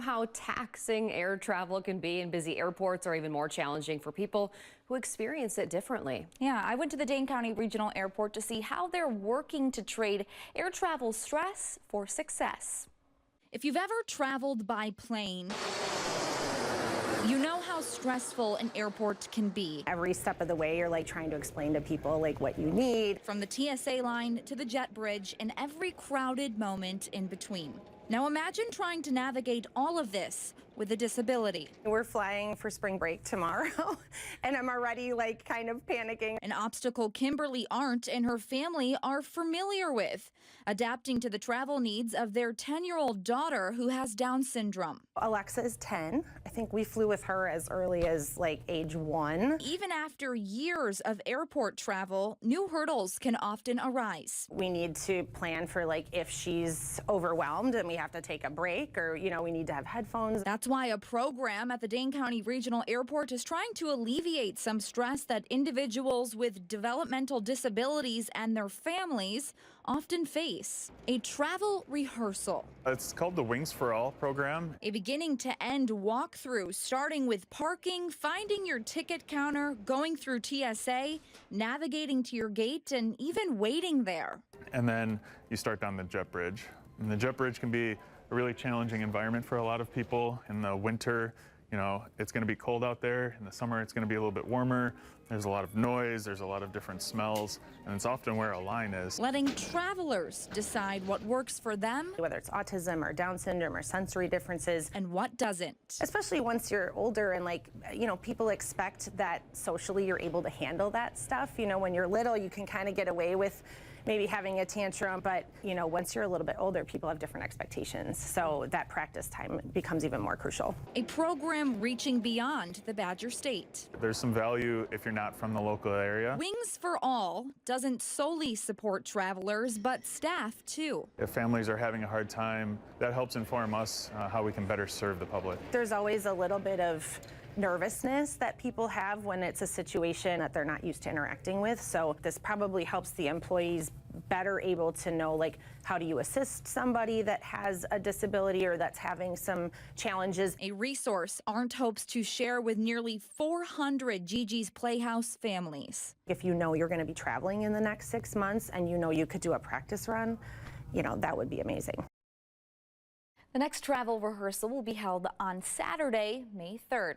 How taxing air travel can be in busy airports or even more challenging for people who experience it differently. Yeah, I went to the Dane County Regional Airport to see how they're working to trade air travel stress for success. If you've ever traveled by plane, you know how stressful an airport can be. Every step of the way, you're like trying to explain to people like what you need. From the TSA line to the jet bridge and every crowded moment in between. Now imagine trying to navigate all of this with a disability. We're flying for spring break tomorrow, and I'm already like kind of panicking. An obstacle Kimberly Arndt and her family are familiar with, adapting to the travel needs of their 10-year-old daughter who has Down syndrome. Alexa is 10. I think we flew with her as early as like age 1. Even after years of airport travel, new hurdles can often arise. We need to plan for like if she's overwhelmed and we have to take a break, or we need to have headphones. That's why a program at the Dane County Regional Airport is trying to alleviate some stress that individuals with developmental disabilities and their families often face. A travel rehearsal. It's called the Wings for All program. A beginning to end walkthrough, starting with parking, finding your ticket counter, going through TSA, navigating to your gate, and even waiting there. And then you start down the jet bridge. And the jet bridge can be a really challenging environment for a lot of people. In the winter, it's going to be cold out there. In the summer, it's going to be a little bit warmer. There's a lot of noise, there's a lot of different smells, and it's often where a line is. Letting travelers decide what works for them, whether it's autism or Down syndrome or sensory differences, and what doesn't. Especially once you're older and people expect that socially you're able to handle that stuff. When you're little, you can kind of get away with maybe having a tantrum, but once you're a little bit older, people have different expectations. So that practice time becomes even more crucial. A program reaching beyond the Badger State. There's some value if you're not from the local area. Wings for All doesn't solely support travelers, but staff too. If families are having a hard time, that helps inform us how we can better serve the public. There's always a little bit of nervousness that people have when it's a situation that they're not used to interacting with. So this probably helps the employees better able to know how do you assist somebody that has a disability or that's having some challenges. A resource Arndt hopes to share with nearly 400 Gigi's Playhouse families. If you're going to be traveling in the next 6 months and you could do a practice run, that would be amazing. The next travel rehearsal will be held on Saturday, May 3rd.